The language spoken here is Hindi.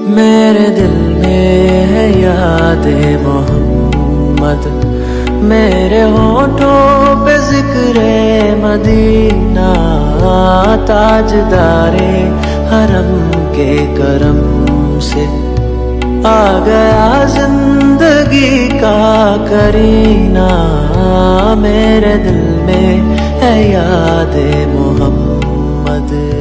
मेरे दिल में है याद मोहम्मद, मेरे होठों पे जिक्र मदीना, ताजदारे हरम के करम से आ गया जिंदगी का करीना। मेरे दिल में है याद मोहम्मद।